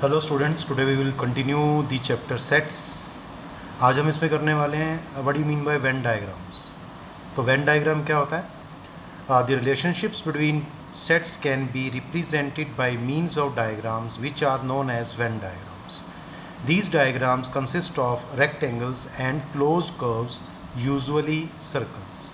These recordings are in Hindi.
Hello students, today we will continue the chapter sets. आज हम इसमें करने वाले हैं what you mean by Venn diagrams. तो वेन डायग्राम क्या होता है? The relationships between sets can be represented by means of diagrams which are known as Venn diagrams. These diagrams consist of rectangles and closed curves, usually circles।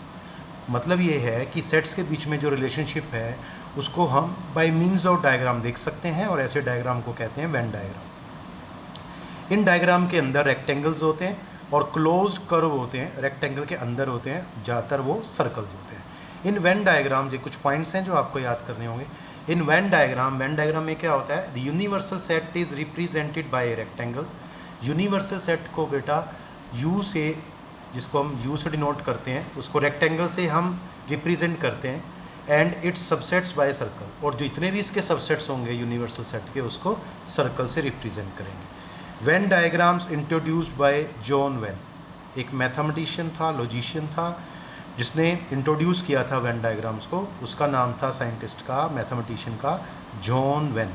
मतलब ये है कि सेट्स के बीच में जो रिलेशनशिप है उसको हम बाय मीन्स ऑफ डायग्राम देख सकते हैं और ऐसे डायग्राम को कहते हैं वेन डायग्राम। इन डायग्राम के अंदर रेक्टेंगल्स होते हैं और क्लोज्ड कर्व होते हैं, रेक्टेंगल के अंदर होते हैं, ज़्यादातर वो सर्कल्स होते हैं। इन वेन डायग्राम्स ये कुछ पॉइंट्स हैं जो आपको याद करने होंगे। इन वेन डायग्राम में क्या होता है? The universal set is represented by a rectangle. Universal set को बेटा यू से, जिसको हम यू से डिनोट करते हैं, उसको रेक्टेंगल से हम रिप्रेजेंट करते हैं and it's subsets by circle. और जो इतने भी इसके सबसेट्स होंगे यूनिवर्सल सेट के उसको सर्कल से रिप्रेजेंट करेंगे। Venn diagrams introduced by John when, एक मैथमेटिशियन था, लॉजिशियन था, जिसने इंट्रोड्यूस किया था वेन डायग्राम्स को। उसका नाम था साइंटिस्ट का, मैथमेटिशियन का, जॉन वेन।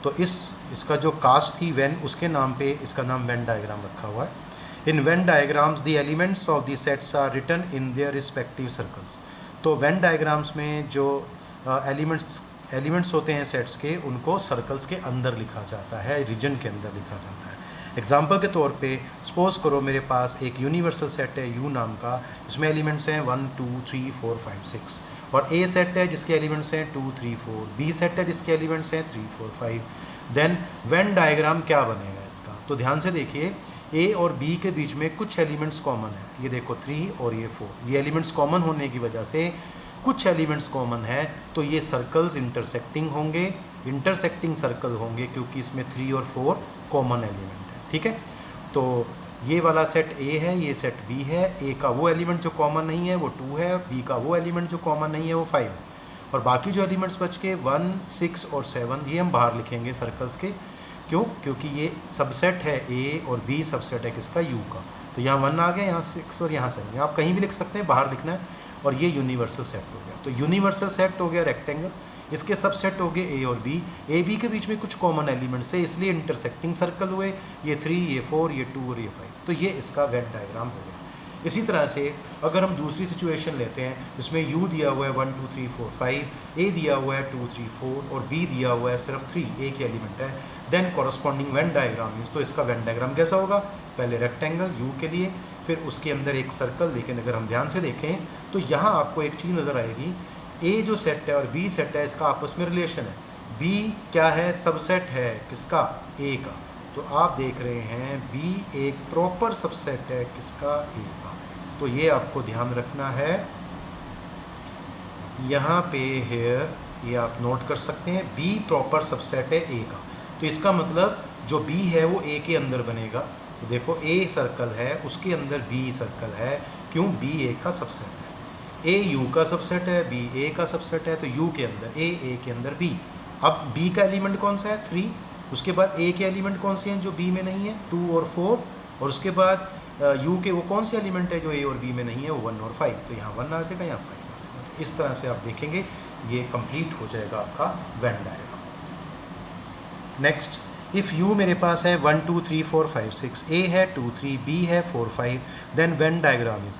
तो इसका जो कास्ट थी वेन, उसके नाम पे इसका नाम वेन डायग्राम रखा हुआ है। In Venn diagrams the elements of the sets are written in their respective circles. तो वेन डायग्राम्स में जो एलिमेंट्स होते हैं सेट्स के, उनको सर्कल्स के अंदर लिखा जाता है, रीजन के अंदर लिखा जाता है। एग्जाम्पल के तौर पे सपोज करो मेरे पास एक यूनिवर्सल सेट है यू नाम का, इसमें एलिमेंट्स हैं 1 2 3 4 5 6, और ए सेट है जिसके एलिमेंट्स हैं 2 3 4, बी सेट है जिसके एलिमेंट्स हैं 3 4 5। देन वेन डायग्राम क्या बनेगा इसका? तो ध्यान से देखिए, ए और बी के बीच में कुछ एलिमेंट्स कॉमन है। ये देखो 3 और ये 4, ये एलिमेंट्स कॉमन होने की वजह से कुछ एलिमेंट्स कॉमन है, तो ये सर्कल्स इंटरसेक्टिंग होंगे, इंटरसेक्टिंग सर्कल होंगे, क्योंकि इसमें 3 और 4 कॉमन एलिमेंट है। ठीक है, तो ये वाला सेट ए है, ये सेट बी है। ए का वो एलिमेंट जो कॉमन नहीं है वो 2 है, बी का वो एलिमेंट जो कॉमन नहीं है वो 5 है, और बाकी जो एलिमेंट्स बच के 1 6 और 7 ये हम बाहर लिखेंगे सर्कल्स के। क्यों? क्योंकि ये सबसेट है ए और बी सबसेट है किसका? यू का। तो यहाँ 1 आ गया, यहाँ 6 और यहाँ 7, आप कहीं भी लिख सकते हैं, बाहर लिखना है। और ये यूनिवर्सल सेट हो गया। तो यूनिवर्सल सेट हो गया रेक्टेंगल, इसके सबसेट हो गए ए और बी। ए बी के बीच में कुछ कॉमन एलिमेंट्स है, इसलिए इंटरसेक्टिंग सर्कल हुए, ये 3 ये 4 ये 2 और ये 5। तो ये इसका वेन डायग्राम हो गया। इसी तरह से अगर हम दूसरी सिचुएशन लेते हैं, जिसमें यू दिया हुआ है 1 2 3 4 5, ए दिया हुआ है 2 3 4 और बी दिया हुआ है सिर्फ 3, एक ही एलिमेंट है, then corresponding Venn diagram means, तो इसका वेन डायग्राम कैसा होगा? पहले रेक्टेंगल यू के लिए, फिर उसके अंदर एक सर्कल। लेकिन अगर हम ध्यान से देखें तो यहाँ आपको एक चीज़ नज़र आएगी, ए जो सेट है और बी सेट है, इसका आपस में रिलेशन है। बी क्या है? सबसेट है किसका? ए का। तो आप देख रहे हैं बी एक प्रॉपर सबसेट है किसका? ए का। तो ये आपको ध्यान रखना है। यहाँ पे हेयर ये आप नोट कर सकते हैं, बी प्रॉपर सबसेट है ए का। तो इसका मतलब जो बी है वो ए के अंदर बनेगा। तो देखो ए सर्कल है, उसके अंदर बी सर्कल है। क्यों? बी ए का सबसेट है। ए यू का सबसेट है, बी ए का सबसेट है, तो यू के अंदर ए के अंदर बी। अब बी का एलिमेंट कौन सा है? 3। उसके बाद ए के एलिमेंट कौन से हैं जो बी में नहीं है? 2 और 4। और उसके बाद यू के वो कौन से एलिमेंट है जो ए और बी में नहीं है? वो 1 और 5। तो यहाँ 1 आ जाएगा, यहाँ 5 आ जाएगा। इस तरह से आप देखेंगे ये कंप्लीट हो जाएगा आपका Venn diagram. Next, if you मेरे पास है 1 2 3 4 5 6, ए है 2 3, बी है 4 5, देन वेन डायग्राम इज।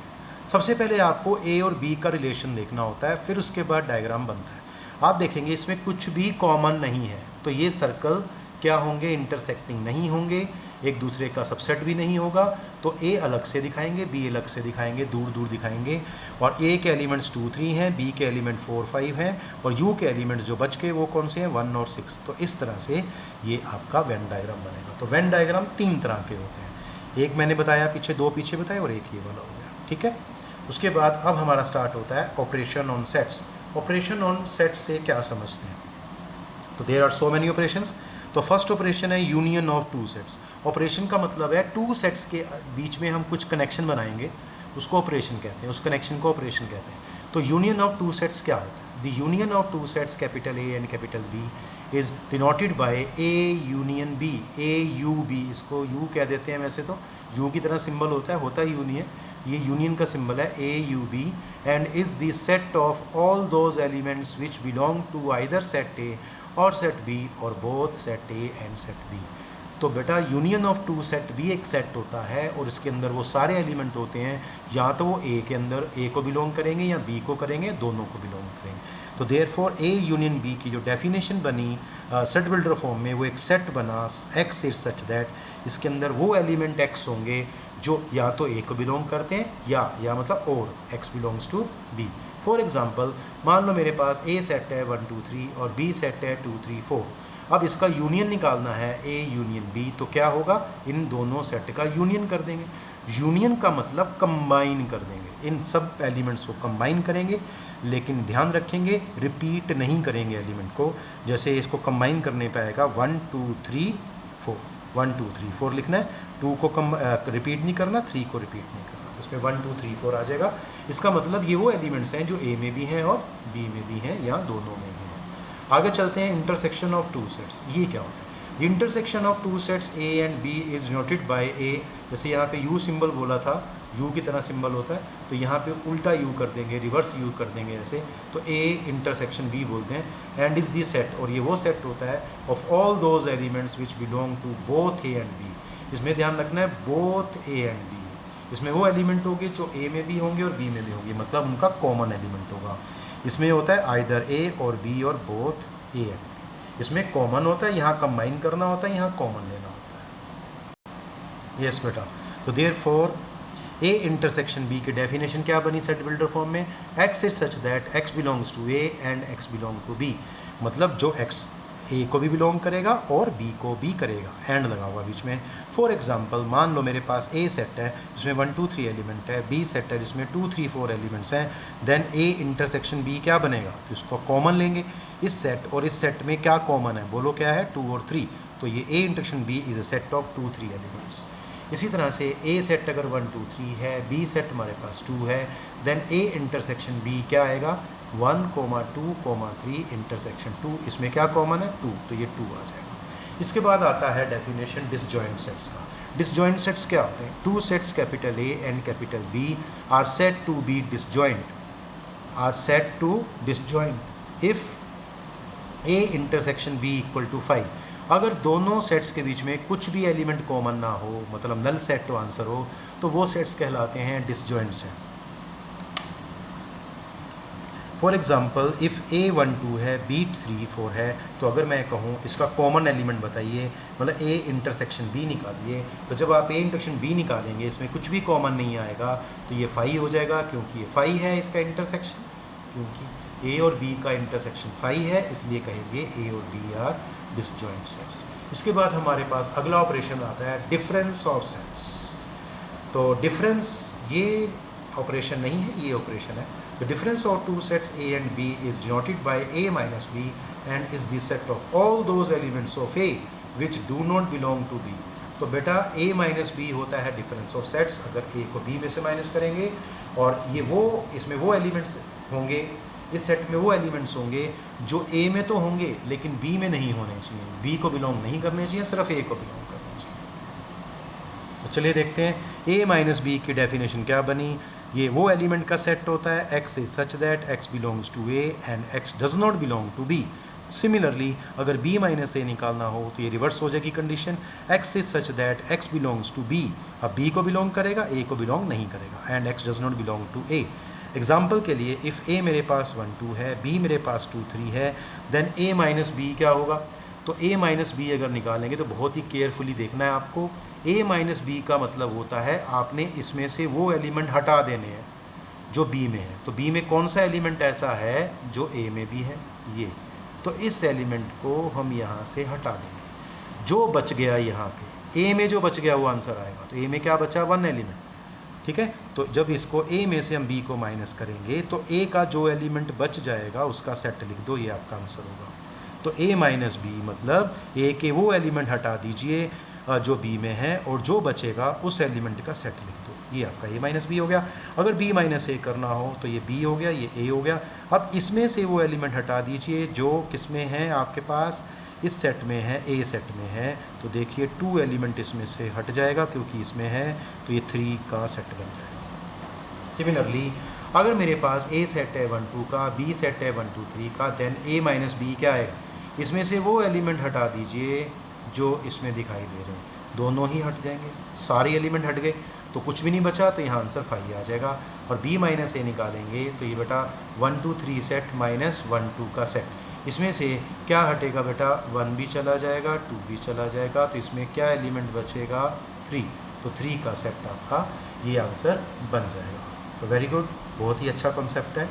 सबसे पहले आपको ए और बी का रिलेशन देखना होता है, फिर उसके बाद डायग्राम बनता है। आप देखेंगे इसमें कुछ भी कॉमन नहीं है, तो ये सर्कल क्या होंगे? इंटरसेक्टिंग नहीं होंगे, एक दूसरे का सबसेट भी नहीं होगा। तो ए अलग से दिखाएंगे, बी अलग से दिखाएंगे, दूर दूर दिखाएंगे। और ए के एलिमेंट्स 2 3 हैं, बी के एलिमेंट 4 5 हैं, और यू के एलिमेंट्स जो बच के वो कौन से हैं? 1 और 6। तो इस तरह से ये आपका वेन डायग्राम बनेगा। तो वेन डायग्राम 3 तरह के होते हैं। एक मैंने बताया पीछे, 2 पीछे बताए, और एक ये वाला हो गया। ठीक है, उसके बाद अब हमारा स्टार्ट होता है operation on sets. Operation on sets से क्या समझते हैं? तो there are so many operations. तो फर्स्ट ऑपरेशन है यूनियन ऑफ 2 सेट्स। ऑपरेशन का मतलब है 2 सेट्स के बीच में हम कुछ कनेक्शन बनाएंगे, उसको ऑपरेशन कहते हैं, उस कनेक्शन को ऑपरेशन कहते हैं। तो यूनियन ऑफ 2 सेट्स क्या होता है? The union of 2 sets capital A and capital B is denoted by A union B. A U B, इसको यू कह देते हैं, वैसे तो यू की तरह सिंबल होता है यूनियन। ये यूनियन का सिंबल है A U B, and is the set of all those elements which belong to either set A और सेट बी और both set A and set B. तो बेटा यूनियन ऑफ टू सेट भी एक सेट होता है और इसके अंदर वो सारे एलिमेंट होते हैं, या तो वो ए के अंदर ए को बिलोंग करेंगे या बी को करेंगे, दोनों को बिलोंग करेंगे। तो देयरफॉर ए यूनियन बी की जो डेफिनेशन बनी सेट बिल्डर फॉर्म में, वो एक सेट बना एक्स इज सच दैट इसके अंदर वो एलिमेंट एक्स होंगे जो या तो ए को बिलोंग करते हैं या मतलब और x belongs to B. For example मान लो मेरे पास ए सेट है 1 2 3 और बी सेट है 2 3 4। अब इसका यूनियन निकालना है ए यूनियन बी, तो क्या होगा, इन दोनों सेट का यूनियन कर देंगे। यूनियन का मतलब कंबाइन कर देंगे, इन सब एलिमेंट्स को कंबाइन करेंगे, लेकिन ध्यान रखेंगे रिपीट नहीं करेंगे एलिमेंट को। जैसे इसको कंबाइन करने पे आएगा 1 2 3 4, 1 2 3 4 लिखना है, 2 को रिपीट नहीं करना, 3 को रिपीट नहीं करना, तो इसमें 1 2 3 4 आ जाएगा। इसका मतलब ये वो एलिमेंट्स हैं जो ए में भी हैं और बी में भी हैं या दोनों में भी हैं। आगे चलते हैं, इंटरसेक्शन ऑफ टू सेट्स। ये क्या होता है? Intersection of two sets A and B is noted by A. जैसे यहाँ पे यू सिंबल बोला था, यू की तरह सिंबल होता है, तो यहाँ पे उल्टा यू कर देंगे, रिवर्स यू कर देंगे ऐसे, तो ए इंटरसेक्शन बी बोलते हैं। एंड इज़ दी सेट, और ये वो सेट होता है of all those elements which belong to both A and B. इसमें ध्यान रखना है बोथ ए एंड बी, इसमें वो एलिमेंट होंगे जो ए में भी होंगे और बी में भी होंगे, मतलब उनका कॉमन एलिमेंट होगा। इसमें होता है आइदर ए और बी और बोथ ए एंड बी। इसमें कॉमन होता है, यहाँ कंबाइन करना होता है, यहाँ कॉमन लेना होता है। यस बेटा, तो देयरफॉर ए इंटरसेक्शन बी की डेफिनेशन क्या बनी सेट बिल्डर फॉर्म में? X is such that x belongs to A and x belong to B. मतलब जो एक्स ए को भी बिलोंग करेगा और बी को भी करेगा, एंड लगा हुआ बीच में। फॉर एग्जांपल मान लो मेरे पास ए सेट है जिसमें 1 2 3 एलिमेंट है, बी सेट है जिसमें 2 3 4 एलिमेंट्स हैं, देन ए इंटरसेक्शन बी क्या बनेगा? तो इसको कॉमन लेंगे। इस सेट और इस सेट में क्या कॉमन है? बोलो क्या है? 2 और 3। तो ये A intersection B is a set of 2 3 elements. इसी तरह से ए सेट अगर 1 2 3 है, बी सेट हमारे पास 2 है, देन ए इंटरसेक्शन बी क्या आएगा? 1 2 3 इंटरसेक्शन 2। इसमें क्या कॉमन है? 2, तो ये 2 आ जाएगा। इसके बाद आता है डेफिनेशन डिसजॉइंट सेट्स का। डिसजॉइंट सेट्स क्या होते हैं? Two sets capital A and capital B are said to be disjoint, are said to disjoint if A intersection B equal to 5। अगर दोनों सेट्स के बीच में कुछ भी एलिमेंट कॉमन ना हो, मतलब नल सेट तो आंसर हो, तो वो सेट्स कहलाते हैं disjoint set. For example if a 1 2 है, बी 3 4 है, तो अगर मैं कहूँ इसका कॉमन एलिमेंट बताइए, मतलब ए इंटरसेक्शन बी निकालिए, तो जब आप ए इंटरसेक्शन बी निकालेंगे इसमें कुछ भी कॉमन नहीं आएगा, तो ये 5 हो जाएगा, क्योंकि ये 5 है इसका इंटरसेक्शन, क्योंकि ए और बी का इंटरसेक्शन 5 है, इसलिए कहेंगे ए और बी आर डिसजॉइंट सेट्स। इसके बाद हमारे पास अगला ऑपरेशन आता है डिफरेंस ऑफ सेट्स। तो डिफरेंस ये ऑपरेशन नहीं है, ये ऑपरेशन है। The difference of two sets A and B is denoted by A minus B and is the set of all those elements of A which do not belong to B. तो बेटा A minus B होता है डिफरेंस ऑफ सेट्स, अगर A को B में से माइनस करेंगे, और ये वो इसमें वो एलिमेंट्स होंगे, इस सेट में वो एलिमेंट्स होंगे जो A में तो होंगे लेकिन B में नहीं होने चाहिए, B को बिलोंग नहीं करने चाहिए, सिर्फ A को बिलोंग करने चाहिए। तो चलिए देखते हैं A माइनस बी की डेफिनेशन क्या बनी। ये वो एलिमेंट का सेट होता है x is such that x belongs to A and x does not belong to B. Similarly अगर b माइनस ए निकालना हो तो ये रिवर्स हो जाएगी condition, x is such that x belongs to B. अब b को बिलोंग करेगा, a को बिलोंग नहीं करेगा, and x does not belong to a। Example के लिए इफ़ a मेरे पास 1 2 है, b मेरे पास 2 3 है, देन a माइनस बी क्या होगा? तो a माइनस बी अगर निकालेंगे तो बहुत ही केयरफुली देखना है आपको। a माइनस बी का मतलब होता है आपने इसमें से वो एलिमेंट हटा देने हैं जो b में है। तो b में कौन सा एलिमेंट ऐसा है जो a में भी है? ये। तो इस एलिमेंट को हम यहाँ से हटा देंगे। जो बच गया यहाँ पे a में जो बच गया वो आंसर आएगा। तो a में क्या बचा? 1 एलिमेंट, ठीक है। तो जब इसको a में से हम b को माइनस करेंगे तो a का जो एलिमेंट बच जाएगा उसका सेट लिख दो, ये आपका आंसर होगा। तो a माइनस बी मतलब a के वो एलिमेंट हटा दीजिए जो b में है, और जो बचेगा उस एलिमेंट का सेट लिख दो, ये आपका a माइनस बी हो गया। अगर b माइनस ए करना हो तो ये b हो गया, ये a हो गया। अब इसमें से वो एलिमेंट हटा दीजिए जो किस में है आपके पास, इस सेट में है, a सेट में है। तो देखिए 2 एलिमेंट इसमें से हट जाएगा क्योंकि इसमें है, तो ये 3 का सेट बन जाएगा। सिमिलरली अगर मेरे पास a सेट है 1 2 का, b सेट है 1 2 3 का, देन a माइनस बी क्या आएगा? इसमें से वो एलिमेंट हटा दीजिए जो इसमें दिखाई दे रहे हैं, दोनों ही हट जाएंगे, सारे एलिमेंट हट गए तो कुछ भी नहीं बचा, तो यहाँ आंसर 5 आ जाएगा। और b माइनस ए निकालेंगे तो ये बेटा 1 2 3 सेट माइनस 1 2 का सेट, इसमें से क्या हटेगा बेटा, 1 भी चला जाएगा, 2 भी चला जाएगा, तो इसमें क्या एलिमेंट बचेगा, 3, तो 3 का सेट आपका ये आंसर बन जाएगा। तो वेरी गुड, बहुत ही अच्छा कॉन्सेप्ट है।